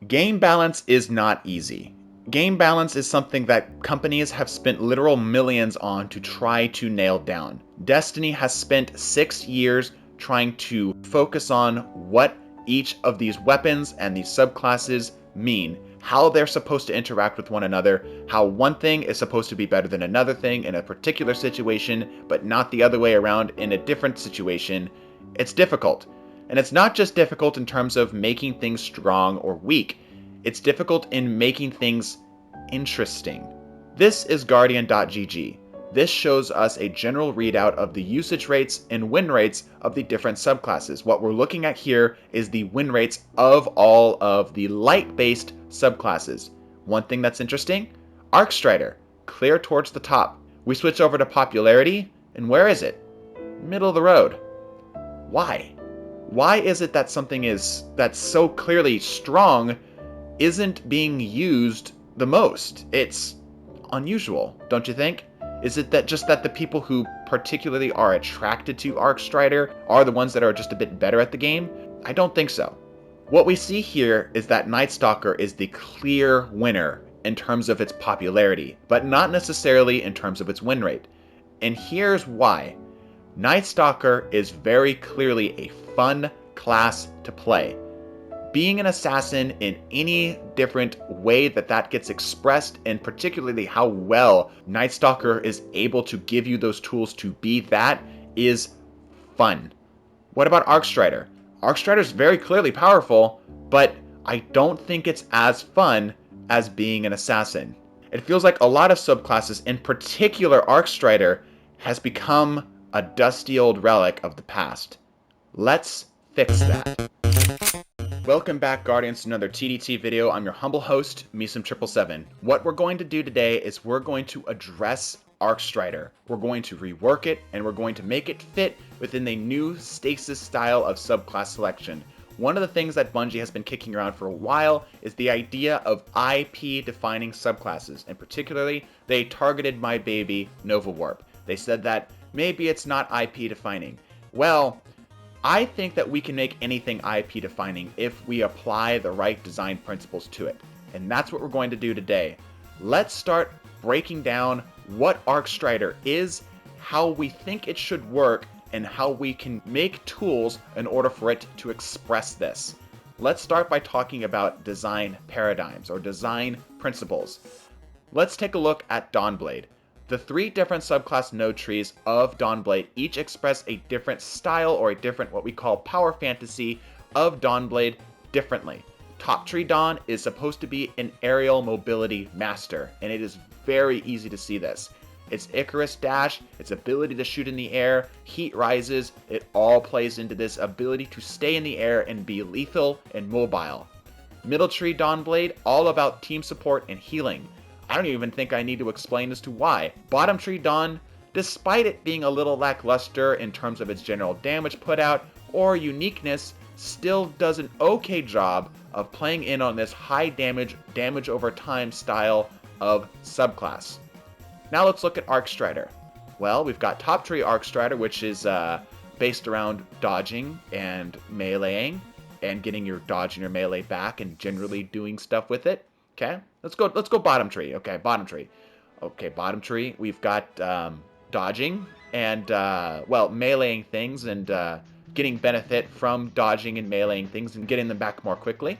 Game balance is not easy. Game balance is something that companies have spent literal millions on to try to nail down. Destiny has spent 6 years trying to focus on what each of these weapons and these subclasses mean, how they're supposed to interact with one another, how one thing is supposed to be better than another thing in a particular situation, but not the other way around in a different situation. It's difficult. And it's not just difficult in terms of making things strong or weak. It's difficult in making things interesting. This is Guardian.gg. This shows us a general readout of the usage rates and win rates of the different subclasses. What we're looking at here is the win rates of all of the light-based subclasses. One thing that's interesting, Arcstrider, clear towards the top. We switch over to popularity, and where is it? Middle of the road. Why? Why is it that something that's so clearly strong isn't being used the most? It's unusual, don't you think? Is it that the people who particularly are attracted to Arcstrider are the ones that are just a bit better at the game? I don't think so. What we see here is that Night Stalker is the clear winner in terms of its popularity, but not necessarily in terms of its win rate. And here's why. Night Stalker is very clearly a fun class to play. Being an assassin in any different way that gets expressed, and particularly how well Night Stalker is able to give you those tools to be that, is fun. What about Arcstrider? Arcstrider is very clearly powerful, but I don't think it's as fun as being an assassin. It feels like a lot of subclasses, in particular Arcstrider, has become a dusty old relic of the past. Let's fix that. Welcome back, Guardians, to another TDT video. I'm your humble host, Meesum777. What we're going to do today is we're going to address Arcstrider. We're going to rework it, and we're going to make it fit within the new stasis style of subclass selection. One of the things that Bungie has been kicking around for a while is the idea of IP-defining subclasses, and particularly, they targeted my baby, Nova Warp. They said that maybe it's not IP-defining. Well, I think that we can make anything IP defining if we apply the right design principles to it. And that's what we're going to do today. Let's start breaking down what Arcstrider is, how we think it should work, and how we can make tools in order for it to express this. Let's start by talking about design paradigms or design principles. Let's take a look at Dawnblade. The 3 different subclass node trees of Dawnblade each express a different style or a different what we call power fantasy of Dawnblade differently. Top Tree Dawn is supposed to be an aerial mobility master, and it is very easy to see this. Its Icarus dash, its ability to shoot in the air, heat rises, it all plays into this ability to stay in the air and be lethal and mobile. Middle Tree Dawnblade, all about team support and healing. I don't even think I need to explain as to why. Bottom Tree Dawn, despite it being a little lackluster in terms of its general damage put out or uniqueness, still does an okay job of playing in on this high damage over time style of subclass. Now let's look at Arcstrider. Well, we've got Top Tree Arcstrider, which is based around dodging and meleeing and getting your dodge and your melee back and generally doing stuff with it. Okay, let's go bottom tree. Okay, bottom tree. Okay, bottom tree. We've got dodging and meleeing things and getting benefit from dodging and meleeing things and getting them back more quickly.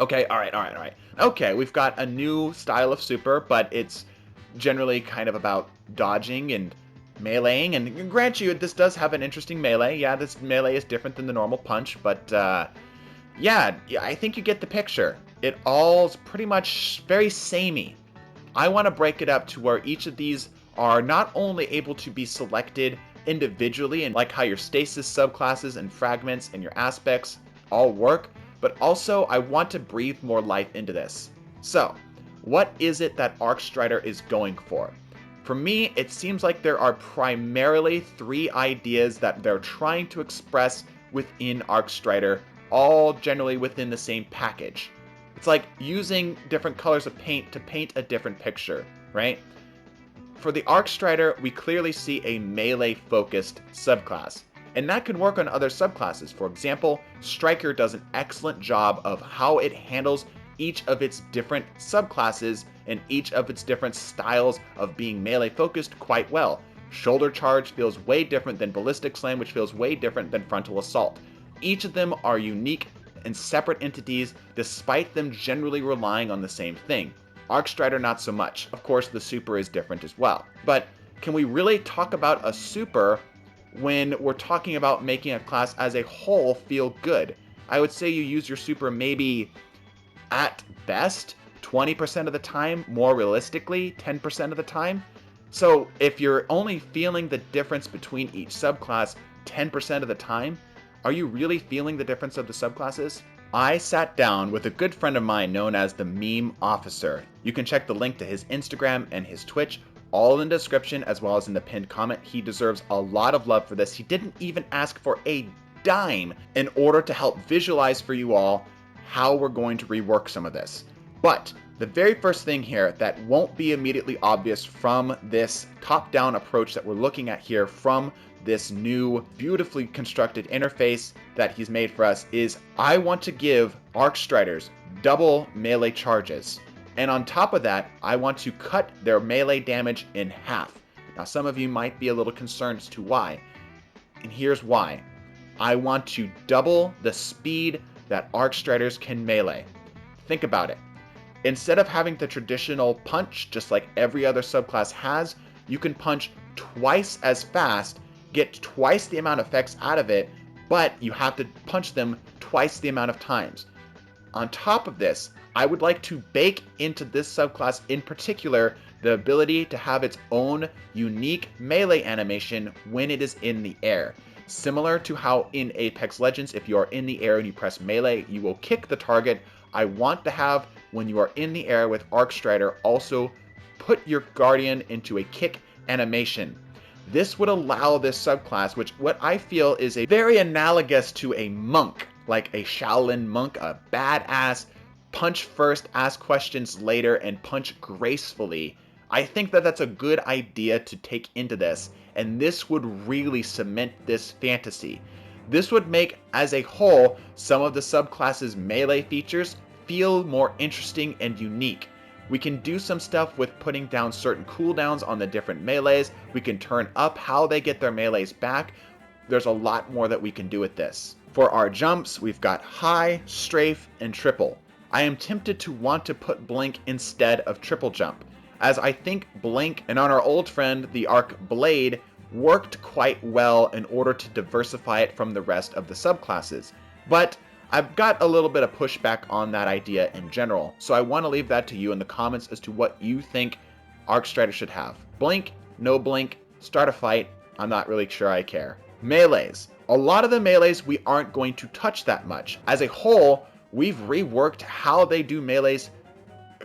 Okay, all right. Okay, we've got a new style of super, but it's generally kind of about dodging and meleeing. And grant you, this does have an interesting melee. Yeah, this melee is different than the normal punch, but yeah, I think you get the picture. It all's pretty much very samey. I want to break it up to where each of these are not only able to be selected individually and like how your stasis subclasses and fragments and your aspects all work, but also I want to breathe more life into this. So, what is it that Arcstrider is going for? For me, it seems like there are primarily 3 ideas that they're trying to express within Arcstrider, all generally within the same package. It's like using different colors of paint to paint a different picture, right? For the Arcstrider, we clearly see a melee-focused subclass. And that can work on other subclasses. For example, Striker does an excellent job of how it handles each of its different subclasses and each of its different styles of being melee focused quite well. Shoulder Charge feels way different than Ballistic Slam, which feels way different than Frontal Assault. Each of them are unique and separate entities, despite them generally relying on the same thing. Arcstrider not so much. Of course, the super is different as well. But can we really talk about a super when we're talking about making a class as a whole feel good? I would say you use your super maybe at best 20% of the time, more realistically 10% of the time. So if you're only feeling the difference between each subclass 10% of the time, are you really feeling the difference of the subclasses? I sat down with a good friend of mine known as TheMemeOfficer. You can check the link to his Instagram and his Twitch all in the description as well as in the pinned comment. He deserves a lot of love for this. He didn't even ask for a dime in order to help visualize for you all how we're going to rework some of this. But the very first thing here that won't be immediately obvious from this top-down approach that we're looking at here from this new beautifully constructed interface that he's made for us is I want to give Arcstriders double melee charges. And on top of that, I want to cut their melee damage in half. Now, some of you might be a little concerned as to why. And here's why. I want to double the speed that Arcstriders can melee. Think about it. Instead of having the traditional punch, just like every other subclass has, you can punch twice as fast, get twice the amount of effects out of it, but you have to punch them twice the amount of times. On top of this, I would like to bake into this subclass in particular the ability to have its own unique melee animation when it is in the air. Similar to how in Apex Legends, if you are in the air and you press melee, you will kick the target. I want to have, when you are in the air with Arcstrider, also put your Guardian into a kick animation. This would allow this subclass, which what I feel is a very analogous to a monk, like a Shaolin monk, a badass, punch first, ask questions later, and punch gracefully. I think that that's a good idea to take into this, and this would really cement this fantasy. This would make, as a whole, some of the subclasses' melee features feel more interesting and unique. We can do some stuff with putting down certain cooldowns on the different melees. We can turn up how they get their melees back. There's a lot more that we can do with this. For our jumps, we've got high, strafe, and triple. I am tempted to want to put blink instead of triple jump, as I think blink and on our old friend the Arc Blade worked quite well in order to diversify it from the rest of the subclasses. But I've got a little bit of pushback on that idea in general, so I want to leave that to you in the comments as to what you think Arcstrider should have. Blink, no blink, start a fight, I'm not really sure I care. Melees. A lot of the melees we aren't going to touch that much. As a whole, we've reworked how they do melees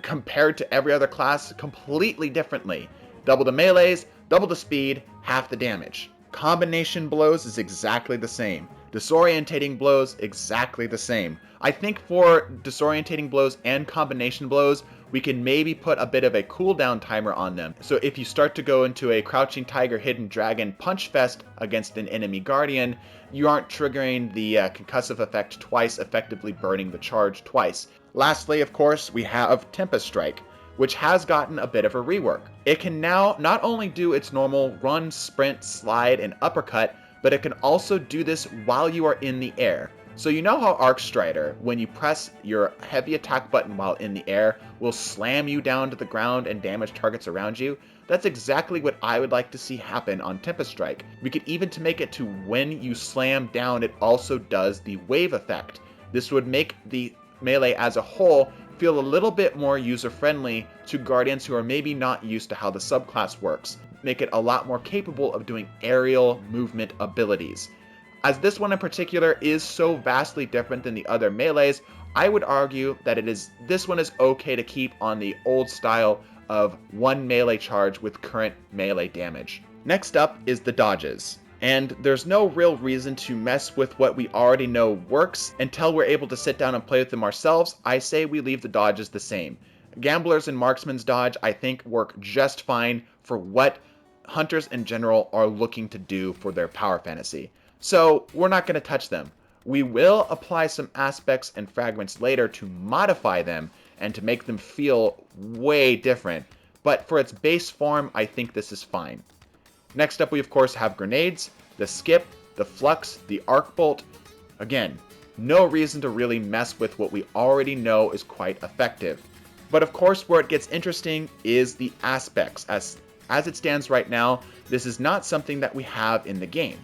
compared to every other class completely differently. Double the melees, double the speed, half the damage. Combination blows is exactly the same. Disorientating blows, exactly the same. I think for disorientating blows and combination blows, we can maybe put a bit of a cooldown timer on them. So if you start to go into a Crouching Tiger, Hidden Dragon punch fest against an enemy Guardian, you aren't triggering the concussive effect twice, effectively burning the charge twice. Lastly, of course, we have Tempest Strike, which has gotten a bit of a rework. It can now not only do its normal run, sprint, slide, and uppercut, but it can also do this while you are in the air. So you know how Arcstrider, when you press your heavy attack button while in the air, will slam you down to the ground and damage targets around you? That's exactly what I would like to see happen on Tempest Strike. We could even to make it to when you slam down, it also does the wave effect. This would make the melee as a whole feel a little bit more user-friendly to Guardians who are maybe not used to how the subclass works. Make it a lot more capable of doing aerial movement abilities. As this one in particular is so vastly different than the other melees, I would argue that this one is okay to keep on the old style of one melee charge with current melee damage. Next up is the dodges. And there's no real reason to mess with what we already know works until we're able to sit down and play with them ourselves. I say we leave the dodges the same. Gamblers and Marksman's dodge I think work just fine for what hunters in general are looking to do for their power fantasy. So we're not going to touch them. We will apply some aspects and fragments later to modify them and to make them feel way different. But for its base form, I think this is fine. Next up, we of course have grenades, the skip, the flux, the arc bolt. Again, no reason to really mess with what we already know is quite effective. But of course, where it gets interesting is the aspects. As it stands right now, this is not something that we have in the game.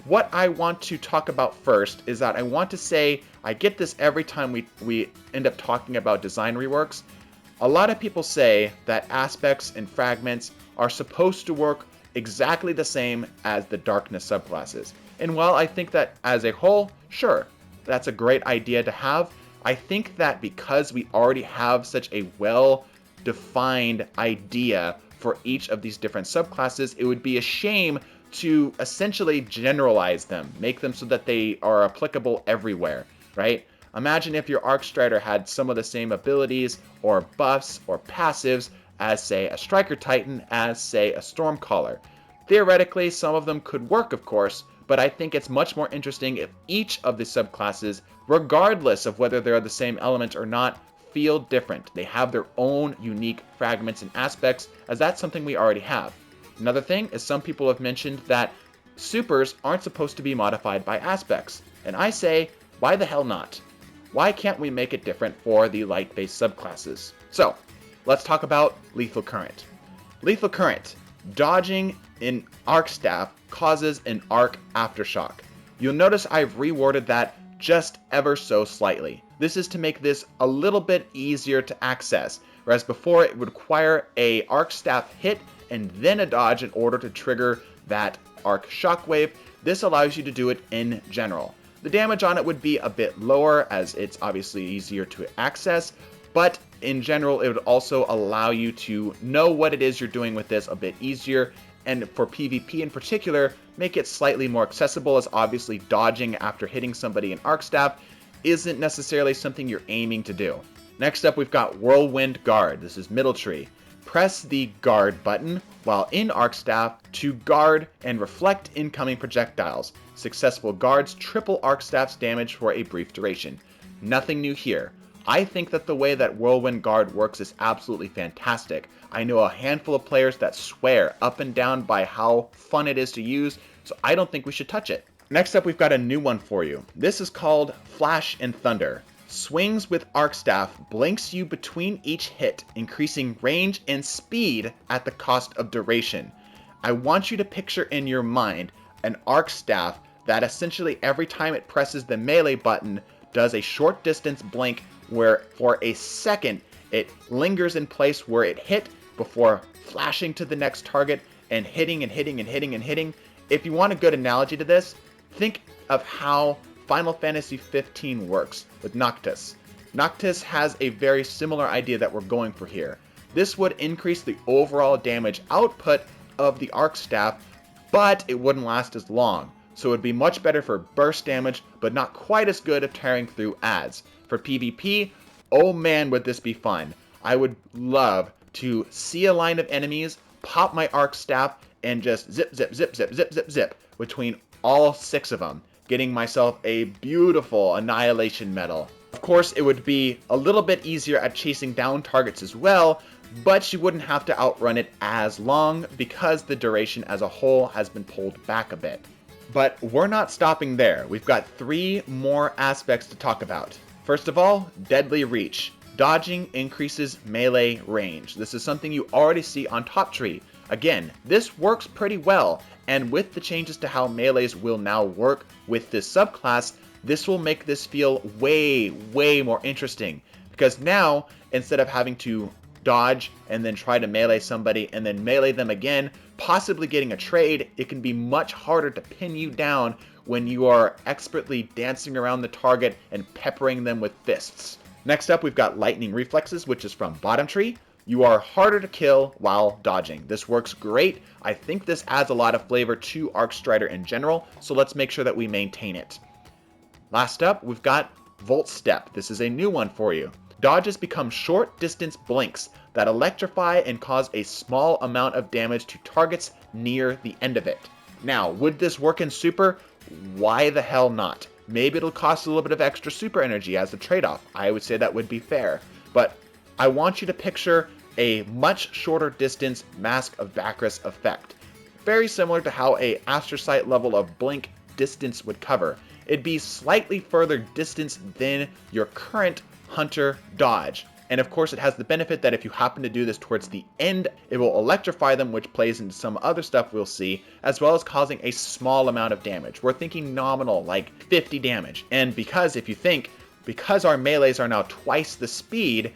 What I want to talk about first is that I want to say, I get this every time we end up talking about design reworks. A lot of people say that aspects and fragments are supposed to work exactly the same as the darkness subclasses. And while I think that as a whole, sure, that's a great idea to have, I think that because we already have such a well-defined idea for each of these different subclasses, it would be a shame to essentially generalize them, make them so that they are applicable everywhere, right? Imagine if your Arcstrider had some of the same abilities or buffs or passives as, say, a Striker Titan, as, say, a Stormcaller. Theoretically, some of them could work, of course, but I think it's much more interesting if each of the subclasses, regardless of whether they're the same element or not, feel different. They have their own unique fragments and aspects, as that's something we already have. Another thing is some people have mentioned that supers aren't supposed to be modified by aspects, and I say, why the hell not? Why can't we make it different for the light-based subclasses? So, let's talk about Lethal Current. Lethal Current, dodging in Arc Staff causes an Arc Aftershock. You'll notice I've reworded that just ever so slightly. This is to make this a little bit easier to access, whereas before it would require a Arc Staff hit and then a dodge in order to trigger that Arc Shockwave. This allows you to do it in general. The damage on it would be a bit lower as it's obviously easier to access, but in general it would also allow you to know what it is you're doing with this a bit easier, and for PvP in particular, make it slightly more accessible, as obviously dodging after hitting somebody in Arc Staff isn't necessarily something you're aiming to do. Next up, we've got Whirlwind Guard. This is middle tree. Press the guard button while in Arc Staff to guard and reflect incoming projectiles. Successful guards triple Arc Staff's damage for a brief duration. Nothing new here. I think that the way that Whirlwind Guard works is absolutely fantastic. I know a handful of players that swear up and down by how fun it is to use, so I don't think we should touch it. Next up, we've got a new one for you. This is called Flash and Thunder. Swings with Arc Staff blinks you between each hit, increasing range and speed at the cost of duration. I want you to picture in your mind an Arc Staff that essentially every time it presses the melee button does a short distance blink where for a second it lingers in place where it hit before flashing to the next target and hitting and hitting and hitting and hitting. If you want a good analogy to this, think of how Final Fantasy XV works with Noctis. Noctis has a very similar idea that we're going for here. This would increase the overall damage output of the Arc Staff, but it wouldn't last as long. So it would be much better for burst damage, but not quite as good at tearing through ads. For PvP, oh man would this be fun. I would love to see a line of enemies, pop my Arc Staff, and just zip, zip, zip, zip, zip, zip, zip between all 6 of them, getting myself a beautiful Annihilation medal. Of course, it would be a little bit easier at chasing down targets as well, but you wouldn't have to outrun it as long because the duration as a whole has been pulled back a bit. But we're not stopping there. We've got 3 more aspects to talk about. First of all, Deadly Reach. Dodging increases melee range. This is something you already see on Top Tree. Again, this works pretty well, and with the changes to how melees will now work with this subclass, this will make this feel way, way more interesting. Because now, instead of having to dodge and then try to melee somebody and then melee them again, possibly getting a trade, it can be much harder to pin you down when you are expertly dancing around the target and peppering them with fists. Next up, we've got Lightning Reflexes, which is from Bottom Tree. You are harder to kill while dodging. This works great. I think this adds a lot of flavor to Arcstrider in general, so let's make sure that we maintain it. Last up, we've got Volt Step. This is a new one for you. Dodges become short distance blinks that electrify and cause a small amount of damage to targets near the end of it. Now, would this work in Super? Why the hell not? Maybe it'll cost a little bit of extra super energy as a trade-off. I would say that would be fair. But I want you to picture a much shorter distance Mask of Bacchus effect. Very similar to how a astrocyte level of blink distance would cover. It'd be slightly further distance than your current Hunter dodge. And of course it has the benefit that if you happen to do this towards the end, it will electrify them, which plays into some other stuff we'll see, as well as causing a small amount of damage. We're thinking nominal, like 50 damage. And because our melees are now twice the speed,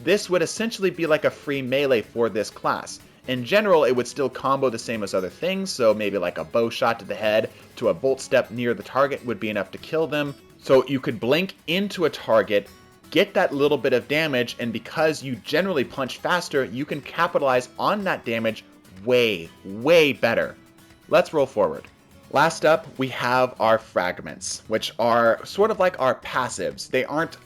this would essentially be like a free melee for this class. In general, it would still combo the same as other things, so maybe like a bow shot to the head to a bolt step near the target would be enough to kill them. So you could blink into a target, get that little bit of damage, and because you generally punch faster, you can capitalize on that damage way, way better. Let's roll forward. Last up, we have our Fragments, which are sort of like our passives. They aren't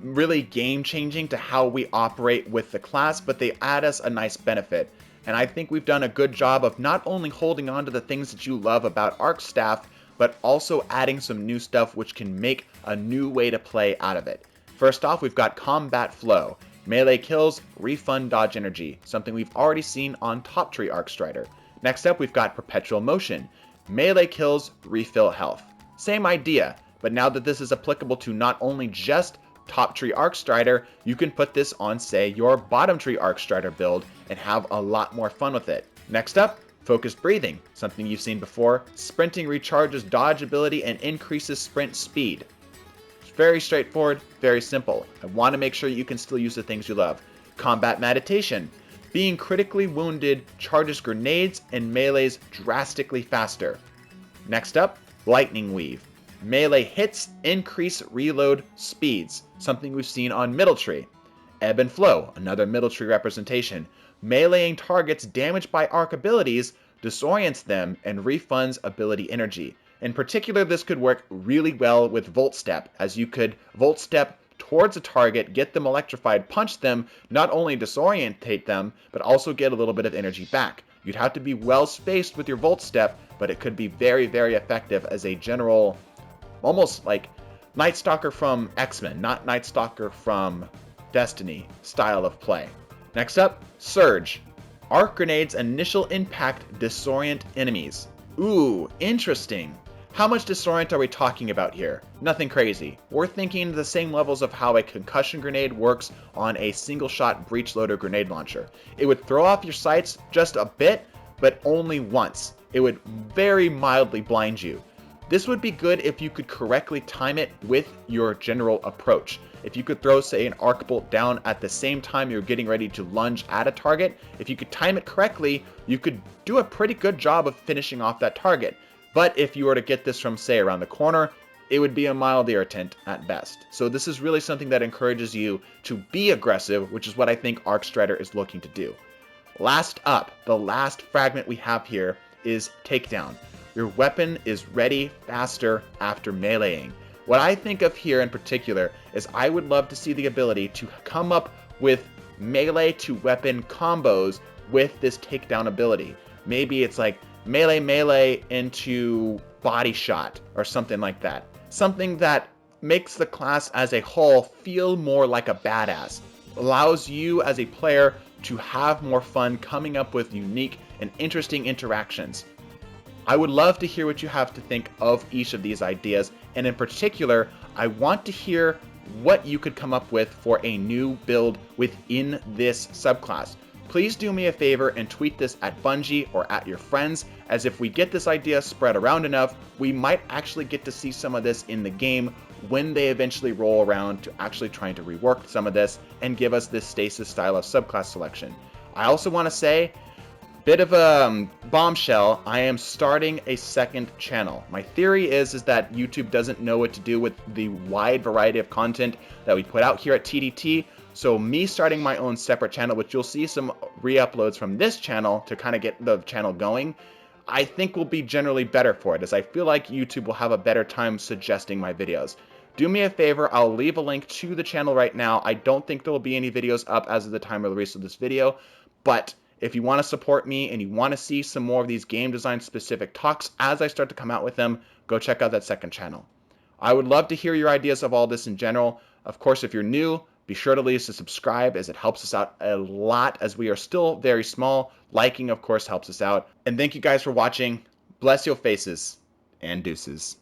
really game-changing to how we operate with the class, but they add us a nice benefit. And I think we've done a good job of not only holding on to the things that you love about Arcstaff, but also adding some new stuff which can make a new way to play out of it. First off, we've got Combat Flow. Melee kills, refund dodge energy, something we've already seen on Top Tree Arcstrider. Next up, we've got Perpetual Motion. Melee kills, refill health. Same idea, but now that this is applicable to not only just Top Tree Arcstrider, you can put this on, say, your Bottom Tree Arcstrider build and have a lot more fun with it. Next up, Focused Breathing, something you've seen before. Sprinting recharges dodge ability and increases sprint speed. Very straightforward, very simple. I want to make sure you can still use the things you love. Combat Meditation. Being critically wounded charges grenades and melees drastically faster. Next up, Lightning Weave. Melee hits increase reload speeds, something we've seen on Middle Tree. Ebb and Flow, another Middle Tree representation. Meleeing targets damaged by arc abilities disorients them and refunds ability energy. In particular, this could work really well with Volt Step, as you could Volt Step towards a target, get them electrified, punch them, not only disorientate them, but also get a little bit of energy back. You'd have to be well spaced with your Volt Step, but it could be very, very effective as a general, almost like Night Stalker from X-Men, not Night Stalker from Destiny style of play. Next up, Surge. Arc Grenade's initial impact disorient enemies. Ooh, interesting. How much disorient are we talking about here? Nothing crazy. We're thinking the same levels of how a concussion grenade works on a single shot breach loader grenade launcher. It would throw off your sights just a bit, but only once. It would very mildly blind you. This would be good if you could correctly time it with your general approach. If you could throw, say, an arc bolt down at the same time you're getting ready to lunge at a target, if you could time it correctly, you could do a pretty good job of finishing off that target. But if you were to get this from, say, around the corner, it would be a mild irritant at best. So this is really something that encourages you to be aggressive, which is what I think Arcstrider is looking to do. Last up, the last fragment we have here is Takedown. Your weapon is ready faster after meleeing. What I think of here in particular is I would love to see the ability to come up with melee to weapon combos with this takedown ability. Maybe it's like melee into body shot or something like that. Something that makes the class as a whole feel more like a badass. Allows you as a player to have more fun coming up with unique and interesting interactions. I would love to hear what you have to think of each of these ideas, and in particular, I want to hear what you could come up with for a new build within this subclass. Please do me a favor and tweet this at Bungie or at your friends, as if we get this idea spread around enough, we might actually get to see some of this in the game when they eventually roll around to actually trying to rework some of this and give us this stasis style of subclass selection. I also want to say, bit of a bombshell, I am starting a second channel. My theory is that YouTube doesn't know what to do with the wide variety of content that we put out here at TDT, so me starting my own separate channel, which you'll see some re-uploads from this channel to kind of get the channel going, I think will be generally better for it, as I feel like YouTube will have a better time suggesting my videos. Do me a favor, I'll leave a link to the channel right now. I don't think there will be any videos up as of the time of the release of this video, but if you want to support me and you want to see some more of these game design specific talks as I start to come out with them, go check out that second channel. I would love to hear your ideas of all this in general. Of course, if you're new, be sure to leave us a subscribe as it helps us out a lot as we are still very small. Liking, of course, helps us out. And thank you guys for watching. Bless your faces and deuces.